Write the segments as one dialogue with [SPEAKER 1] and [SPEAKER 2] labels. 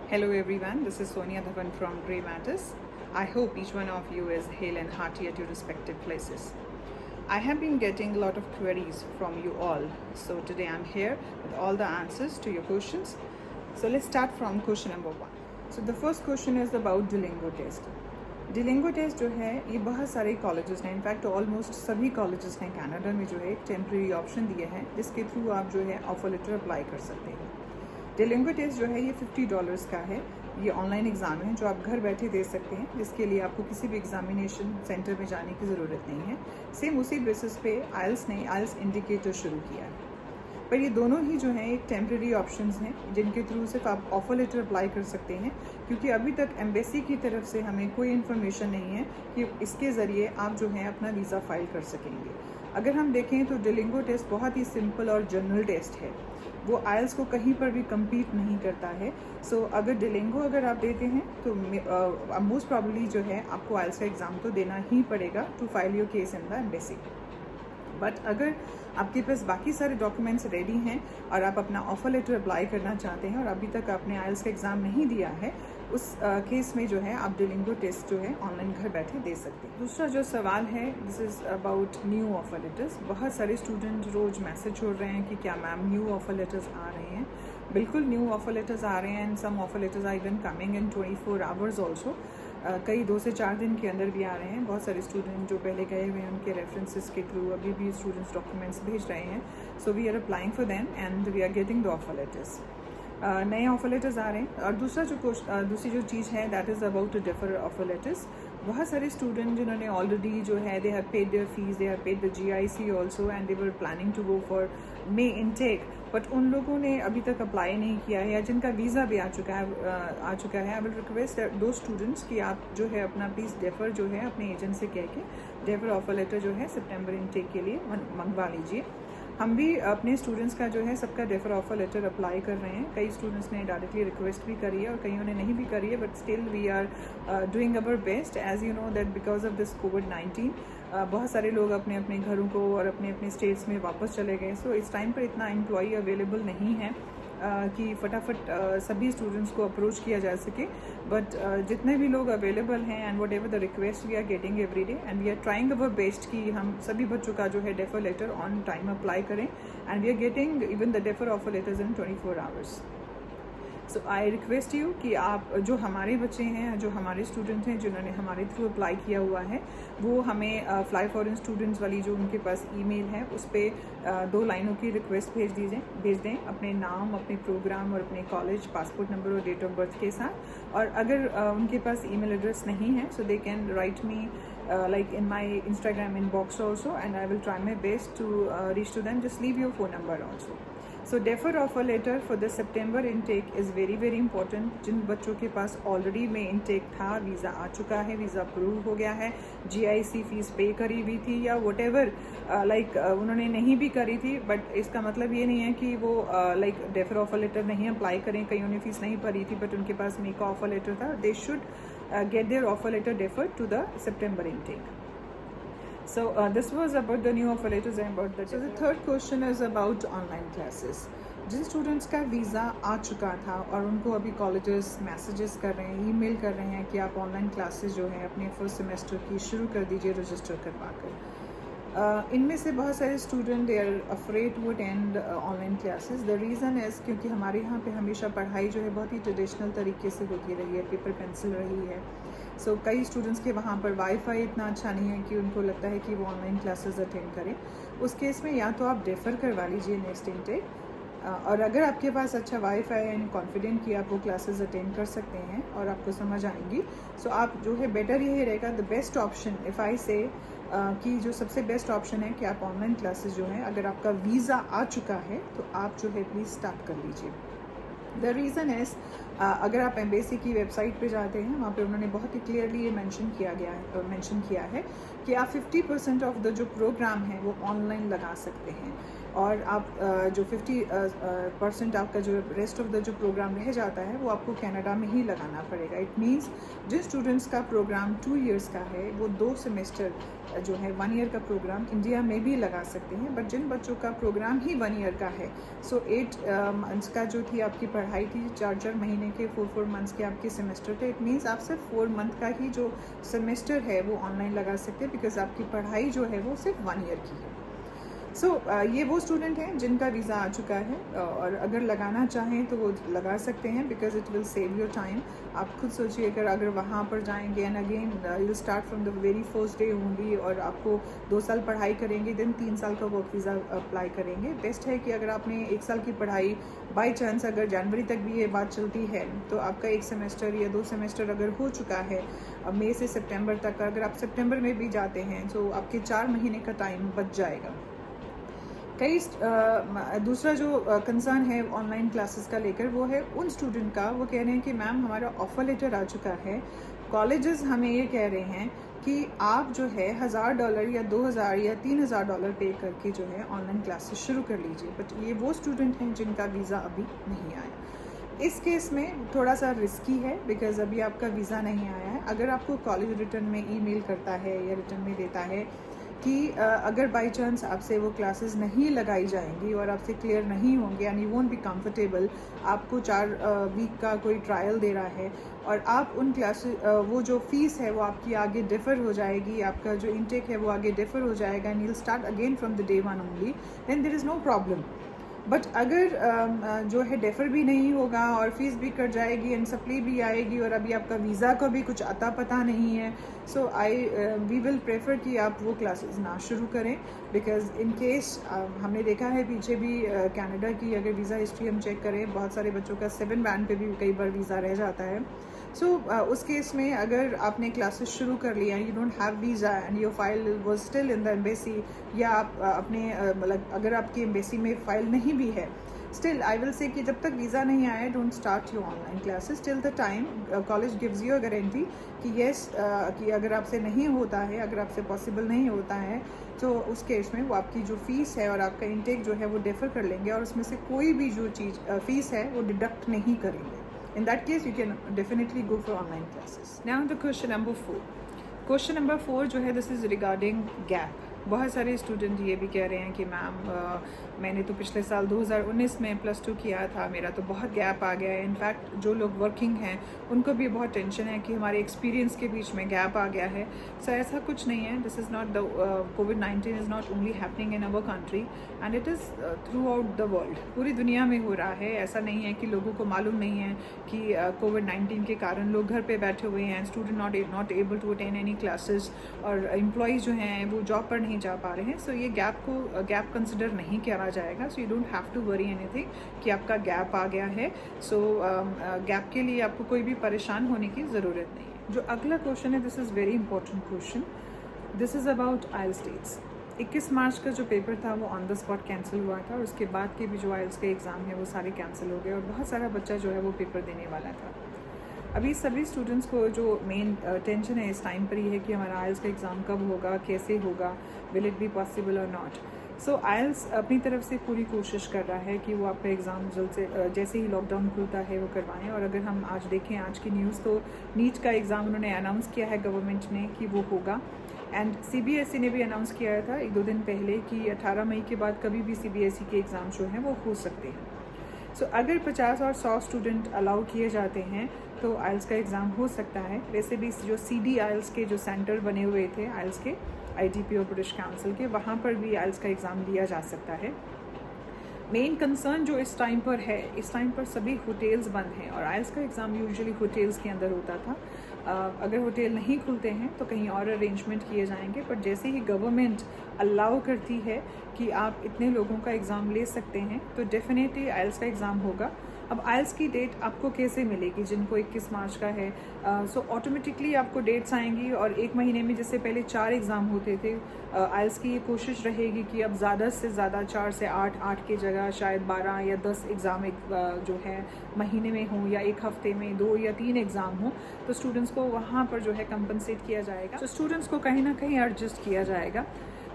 [SPEAKER 1] Hello everyone, this is Sonia Dhawan from Grey Matters. I hope each one of you is hale and hearty at your respective places. I have been getting a lot of queries from you all, so today I'm here with all the answers to your questions. So let's start from question number 1. So the first question is about Duolingo test. Duolingo test जो है ये बहुत सारे colleges ने, in fact almost सभी colleges ने Canada में जो है एक टेम्प्रेरी ऑप्शन दिया है जिसके थ्रू आप जो है ऑफर लेटर अप्लाई कर सकते हैं। Duolingo टेस्ट जो है ये $50 का है। ये ऑनलाइन एग्ज़ाम है जो आप घर बैठे दे सकते हैं, जिसके लिए आपको किसी भी एग्जामिनेशन सेंटर में जाने की ज़रूरत नहीं है। सेम उसी बेसिस पे आइल्स ने आइल्स इंडिकेटर शुरू किया है, पर ये दोनों ही जो हैं एक टेम्प्रेरी ऑप्शंस हैं जिनके थ्रू सिर्फ आप ऑफर लेटर अप्लाई कर सकते हैं, क्योंकि अभी तक एम्बेसी की तरफ से हमें कोई इन्फॉर्मेशन नहीं है कि इसके ज़रिए आप जो है अपना वीज़ा फाइल कर सकेंगे। अगर हम देखें तो Duolingo टेस्ट बहुत ही सिंपल और जनरल टेस्ट है, वो आइल्स को कहीं पर भी कम्पीट नहीं करता है। सो अगर Duolingo अगर आप देते हैं तो मोस्ट प्रॉब्ली जो है आपको आइल्स का एग्ज़ाम तो देना ही पड़ेगा to file your case in the embassy. But अगर आपके पास बाकी सारे डॉक्यूमेंट्स रेडी हैं और आप अपना ऑफर लेटर अप्लाई करना चाहते हैं और अभी तक आपने आइल्स का एग्ज़ाम नहीं दिया है, उस केस में जो है आप Duolingo टेस्ट जो है ऑनलाइन घर बैठे दे सकते हैं। दूसरा जो सवाल है, this is about new offer letters. बहुत सारे स्टूडेंट रोज़ मैसेज छोड़ रहे हैं कि क्या मैम न्यू ऑफर लेटर्स आ रहे हैं। बिल्कुल न्यू ऑफर लेटर्स आ रहे हैं, and some offer letters are even coming in 24 hours also. कई 2 से 4 दिन के अंदर भी आ रहे हैं। बहुत सारे स्टूडेंट जो पहले गए हुए हैं उनके रेफरेंसेस के थ्रू अभी भी स्टूडेंट्स डॉक्यूमेंट्स भेज रहे हैं। So we are applying for them and we are getting the offer letters. नए ऑफर लेटर्स आ रहे हैं। और दूसरी जो चीज़ है that is about to defer offer letters. बहुत सारे स्टूडेंट जिन्होंने ऑलरेडी जो है they have paid their fees, they have paid the GIC also and they were planning to go for May intake, but उन लोगों ने अभी तक अप्लाई नहीं किया है या जिनका वीज़ा भी आ चुका है। आई विल रिक्वेस्ट दो स्टूडेंट्स कि आप जो है अपना प्लीज़ डेफर जो है अपने एजेंट से कह के डेफर ऑफर लेटर जो है सितंबर इनटेक के लिए मंगवा लीजिए। हम भी अपने स्टूडेंट्स का जो है सबका डेफर ऑफर लेटर अप्लाई कर रहे हैं। कई स्टूडेंट्स ने डायरेक्टली रिक्वेस्ट भी करी है और कईयों ने नहीं भी करी है, but still we are doing our best. As you know that because of this कोविड-19 बहुत सारे लोग अपने अपने घरों को और अपने अपने स्टेट्स में वापस चले गए। सो इस टाइम पर इतना एम्प्लॉई अवेलेबल नहीं है कि फटाफट सभी स्टूडेंट्स को अप्रोच किया जा सके, बट जितने भी लोग अवेलेबल हैं and whatever the request we are getting every day and we are trying our best कि हम सभी बच्चों का जो है defer letter on time apply करें, and we are getting even the defer offer letters in 24 hours. So I request you कि आप जो हमारे बच्चे हैं, जो हमारे स्टूडेंट हैं जिन्होंने हमारे थ्रू अप्लाई किया हुआ है, वो हमें फ्लाई फॉरेन स्टूडेंट्स वाली जो उनके पास ईमेल है उस पर 2 लाइनों की रिक्वेस्ट भेज दें अपने नाम, अपने प्रोग्राम और अपने कॉलेज, पासपोर्ट नंबर और डेट ऑफ बर्थ के साथ। और अगर उनके पास ईमेल एड्रेस नहीं है so they can write me like in my Instagram inbox also, and I will try my best to reach to them. Just leave your phone number also. So defer offer letter for the September intake is very very important। जिन बच्चों के पास already में intake था, visa आ चुका है, visa approve हो गया है, GIC फीस पे करी हुई थी या वट एवर उन्होंने नहीं भी करी थी, बट इसका मतलब ये नहीं है कि वो डेफर ऑफर लेटर नहीं अप्लाई करें। कईयों ने फीस नहीं भरी थी बट उनके पास मे का ऑफर लेटर था, they should get their offer letter deferred to the September intake. So this was about the new offer letters and about the. So the third question is about online classes. जिन students का visa आ चुका था और उनको अभी colleges messages कर रहे हैं, ईमेल कर रहे हैं कि आप ऑनलाइन क्लासेस जो है अपने फर्स्ट सेमेस्टर की शुरू कर दीजिए रजिस्टर करवा कर। इनमें से बहुत सारे student they are afraid to attend online classes. The reason is क्योंकि हमारे यहाँ पे हमेशा पढ़ाई जो है बहुत ही ट्रेडिशनल तरीके से होती रही है, पेपर पेंसिल रही है। सो कई स्टूडेंट्स के वहाँ पर वाईफाई इतना अच्छा नहीं है कि उनको लगता है कि वो ऑनलाइन क्लासेस अटेंड करें। उस केस में या तो आप डेफर करवा लीजिए नेक्स्ट इनटेक, और अगर आपके पास अच्छा वाईफाई एंड कॉन्फिडेंट कि आप वो क्लासेस अटेंड कर सकते हैं और आपको समझ आएंगी, सो आप जो है बेटर यही रहेगा। The best option if I से कि जो सबसे बेस्ट ऑप्शन है कि आप ऑनलाइन क्लासेस जो है, अगर आपका वीज़ा आ चुका है तो आप जो है प्लीज़ स्टार्ट कर लीजिए। द रीज़न इज़ अगर आप एम्बेसी की वेबसाइट पे जाते हैं, वहाँ पे उन्होंने बहुत ही क्लियरली ये मेंशन किया है कि आप 50% ऑफ द जो प्रोग्राम है वो ऑनलाइन लगा सकते हैं। और आप जो 50% आपका जो रेस्ट ऑफ द जो प्रोग्राम रह जाता है वो आपको कनाडा में ही लगाना पड़ेगा। इट मीन्स जिन स्टूडेंट्स का प्रोग्राम 2 इयर्स का है वो 2 सेमेस्टर जो है 1 ईयर का प्रोग्राम इंडिया में भी लगा सकते हैं। बट जिन बच्चों का प्रोग्राम ही 1 ईयर का है, सो 8 मंथ्स का जो थी आपकी पढ़ाई थी, 4 महीने के 4 मंथ्स के आपके सेमेस्टर थे, इट मीन्स आप सिर्फ 4 मंथ का ही जो सेमेस्टर है वो ऑनलाइन लगा सकते हैं, बिकॉज आपकी पढ़ाई जो है वो सिर्फ 1 ईयर की है। सो ये वो स्टूडेंट हैं जिनका वीज़ा आ चुका है और अगर लगाना चाहें तो वो लगा सकते हैं, because it will save your time. आप खुद सोचिए, अगर वहाँ पर जाएंगे and again you start from the very first day होंगी और आपको 2 साल पढ़ाई करेंगे, देन 3 साल का वर्क वीज़ा अप्लाई करेंगे। बेस्ट है कि अगर आपने 1 साल की पढ़ाई बाई चांस अगर जनवरी तक भी ये बात चलती है तो आपका 1 सेमेस्टर या 2 सेमेस्टर अगर हो चुका है मई से सितंबर तक, अगर आप सितंबर में भी जाते हैं तो आपके 4 महीने का टाइम बच जाएगा। दूसरा जो कंसर्न है ऑनलाइन क्लासेस का लेकर वो है उन स्टूडेंट का, वो कह रहे हैं कि मैम हमारा ऑफ़र लेटर आ चुका है, कॉलेजेस हमें ये कह रहे हैं कि आप जो है $1000 या 2000 या $3000 पे करके जो है ऑनलाइन क्लासेस शुरू कर लीजिए। बट ये वो स्टूडेंट हैं जिनका वीज़ा अभी नहीं आया। इस केस में थोड़ा सा रिस्की है, बिकॉज़ अभी आपका वीज़ा नहीं आया है। अगर आपको कॉलेज रिटर्न में ईमेल करता है या रिटर्न में देता है कि अगर बाई चांस आपसे वो क्लासेस नहीं लगाई जाएंगी और आपसे क्लियर नहीं होंगे and you won't be comfortable, आपको 4 वीक का कोई ट्रायल दे रहा है और आप उन क्लासेस वो जो फ़ीस है वो आपकी आगे डिफ़र हो जाएगी, आपका जो इनटेक है वो आगे डिफ़र हो जाएगा and you will start again from the day 1 only, then there is no problem. But अगर जो है डेफर भी नहीं होगा और फीस भी कट जाएगी एंड सप्ली भी आएगी और अभी आपका वीज़ा का भी कुछ अता पता नहीं है, सो वी विल प्रेफर कि आप वो क्लासेस ना शुरू करें, बिकॉज इन केस हमने देखा है पीछे भी कनाडा की अगर वीज़ा हिस्ट्री हम चेक करें, बहुत सारे बच्चों का 7 बैंड पे भी कई बार वीज़ा रह जाता है। सो उस केस में अगर आपने क्लासेस शुरू कर लिया, you don't have visa and your file was still in the embassy, या आप अपने मतलब अगर आपकी एम्बेसी में फ़ाइल नहीं भी है, स्टिल आई विल से कि जब तक वीज़ा नहीं आया don't start your online classes till the time college gives you a guarantee कि येस कि अगर आपसे नहीं होता है, अगर आपसे पॉसिबल नहीं होता है, तो उस केस में वो आपकी जो फ़ीस है और आपका इंटेक जो है वो डिफ़र कर लेंगे और उसमें से कोई भी जो चीज़ फ़ीस है वो डिडक्ट नहीं करेंगे। In that case, you can definitely go for online classes. Now the question number 4. Question number 4 जो है this is regarding gap. बहुत सारे स्टूडेंट ये भी कह रहे हैं कि मैम मैंने तो पिछले साल 2019 में +2 किया था, मेरा तो बहुत गैप आ गया है। इनफैक्ट जो लोग वर्किंग हैं उनको भी बहुत टेंशन है कि हमारे एक्सपीरियंस के बीच में गैप आ गया है। सो ऐसा कुछ नहीं है। This is not the COVID-19 is not only happening in our country and it is through out the world, पूरी दुनिया में हो रहा है। ऐसा नहीं है कि लोगों को मालूम नहीं है कि COVID-19 के कारण लोग घर पे बैठे हुए हैं, student not able to attend any classes और एम्प्लॉयज़ जो हैं वो जॉब पर नहीं जा पा रहे हैं। सो ये गैप कंसिडर नहीं किया जाएगा। So you don't have to worry anything कि आपका गैप आ गया है। सो गैप के लिए आपको कोई भी परेशान होने की ज़रूरत नहीं है। जो अगला क्वेश्चन है, this is very important question. This is about IELTS dates. 21 मार्च का जो पेपर था वो ऑन द स्पॉट कैंसिल हुआ था और उसके बाद के भी जो आइल्स के एग्ज़ाम है वो सारे कैंसिल हो गए और बहुत सारा बच्चा जो है वो पेपर देने वाला था। अभी सभी स्टूडेंट्स को जो मेन टेंशन है इस टाइम पर ही है कि हमारा आइल्स का एग्ज़ाम कब होगा, कैसे होगा, विल इट बी पॉसिबल और नॉट। सो आइल्स अपनी तरफ से पूरी कोशिश कर रहा है कि वो आपका एग्ज़ाम जल्द से जैसे ही लॉकडाउन खुलता है वो करवाएं। और अगर हम आज देखें आज की न्यूज़, तो नीट का एग्ज़ाम उन्होंने अनाउंस किया है गवर्नमेंट ने कि वो होगा एंड CBSE ने भी अनाउंस किया था 1-2 दिन पहले कि 18 मई के बाद कभी भी CBSE के एग्ज़ाम जो हैं वो हो सकते हैं। सो अगर 50 और 100 स्टूडेंट अलाउ किए जाते हैं तो आइल्स का एग्ज़ाम हो सकता है। वैसे भी जो CD आइल्स के जो सेंटर बने हुए थे आइल्स के ITP और ब्रिटिश काउंसिल के, वहाँ पर भी आइल्स का एग्ज़ाम दिया जा सकता है। मेन कंसर्न जो इस टाइम पर है, इस टाइम पर सभी होटल्स बंद हैं और आइल्स का एग्ज़ाम यूजुअली होटल्स के अंदर होता था। अगर होटल नहीं खुलते हैं तो कहीं और अरेंजमेंट किए जाएंगे, बट जैसे ही गवर्नमेंट अलाउ करती है कि आप इतने लोगों का एग्ज़ाम ले सकते हैं तो डेफिनेटली आइल्स का एग्ज़ाम होगा। अब आइल्स की डेट आपको कैसे मिलेगी? जिनको 21 मार्च का है, सो ऑटोमेटिकली आपको डेट्स आएंगी और 1 महीने में जैसे पहले 4 एग्ज़ाम होते थे, आइल्स की ये कोशिश रहेगी कि अब ज़्यादा से ज़्यादा 4 से 8 की जगह शायद 12 या 10 एग्ज़ाम जो है महीने में हो या एक हफ़्ते में 2 या 3 एग्ज़ाम हो, तो स्टूडेंट्स को वहाँ पर जो है कंपनसेट किया जाएगा। तो स्टूडेंट्स को कहीं ना कहीं एडजस्ट किया जाएगा।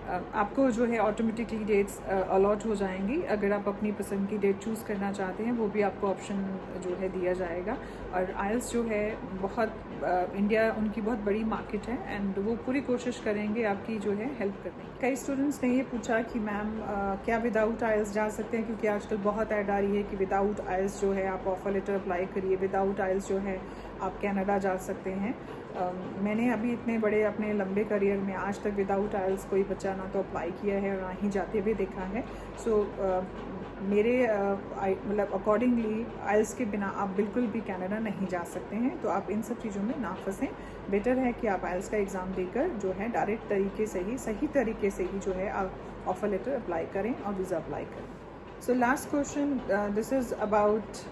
[SPEAKER 1] आपको जो है ऑटोमेटिकली डेट्स अलॉट हो जाएंगी। अगर आप अपनी पसंद की डेट चूज़ करना चाहते हैं वो भी आपको ऑप्शन जो है दिया जाएगा। और आइल्स जो है बहुत इंडिया उनकी बहुत बड़ी मार्केट है एंड वो पूरी कोशिश करेंगे आपकी जो है हेल्प करने की। कई स्टूडेंट्स ने ये पूछा कि मैम क्या विदाउट आइल्स जा सकते हैं, क्योंकि आजकल बहुत ऐड आ रही है कि विदाउट आइल्स जो है आप ऑफर लेटर अप्लाई करिए, विदाउट आइल्स जो है आप कनाडा जा सकते हैं। मैंने अभी इतने बड़े अपने लंबे करियर में आज तक विदाउट आइल्स कोई बच्चा ना तो अप्लाई किया है और ना ही जाते हुए देखा है। सो मेरे मतलब अकॉर्डिंगली आइल्स के बिना आप बिल्कुल भी कनाडा नहीं जा सकते हैं। तो आप इन सब चीज़ों में ना फंसें। बेटर है कि आप आइल्स का एग्ज़ाम देकर जो है डायरेक्ट तरीके से ही सही तरीके से ही जो है आप ऑफर लेटर अप्लाई करें और वीज़ा अप्लाई करें। So last question, this is about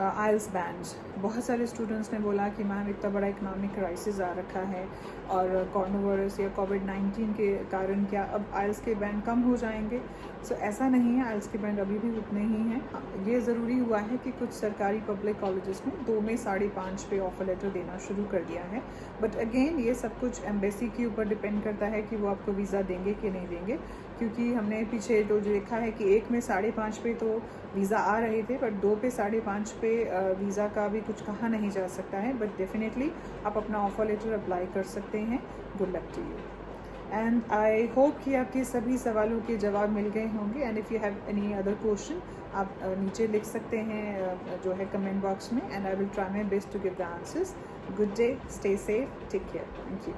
[SPEAKER 1] IELTS band. बहुत सारे स्टूडेंट्स ने बोला कि मैम इतना बड़ा इकोनॉमिक क्राइसिस आ रखा है और कोरोना वायरस या कोविड-19 के कारण क्या अब आइल्स के बैंड कम हो जाएंगे? सो ऐसा नहीं है, आइल्स के बैंड अभी भी उतने ही हैं। ये ज़रूरी हुआ है कि कुछ सरकारी पब्लिक कॉलेजेस ने 2 में 5.5 पे ऑफर लेटर देना शुरू कर दिया है। बट अगेन ये सब कुछ एम्बेसी के ऊपर डिपेंड करता है कि वो आपको वीज़ा देंगे कि नहीं देंगे, क्योंकि हमने पीछे तो देखा है कि 1 में 5.5 पे तो वीज़ा आ रहे थे, बट 2 पे 5.5 पे वीज़ा का भी कुछ कहा नहीं जा सकता है। बट डेफिनेटली आप अपना ऑफर लेटर अप्लाई कर सकते हैं। Good luck to you and I hope कि आपके सभी सवालों के जवाब मिल गए होंगे। And if you have any other question आप नीचे लिख सकते हैं जो है कमेंट बॉक्स में, and I will try my best to give the answers. Good day, stay safe, take care, thank you.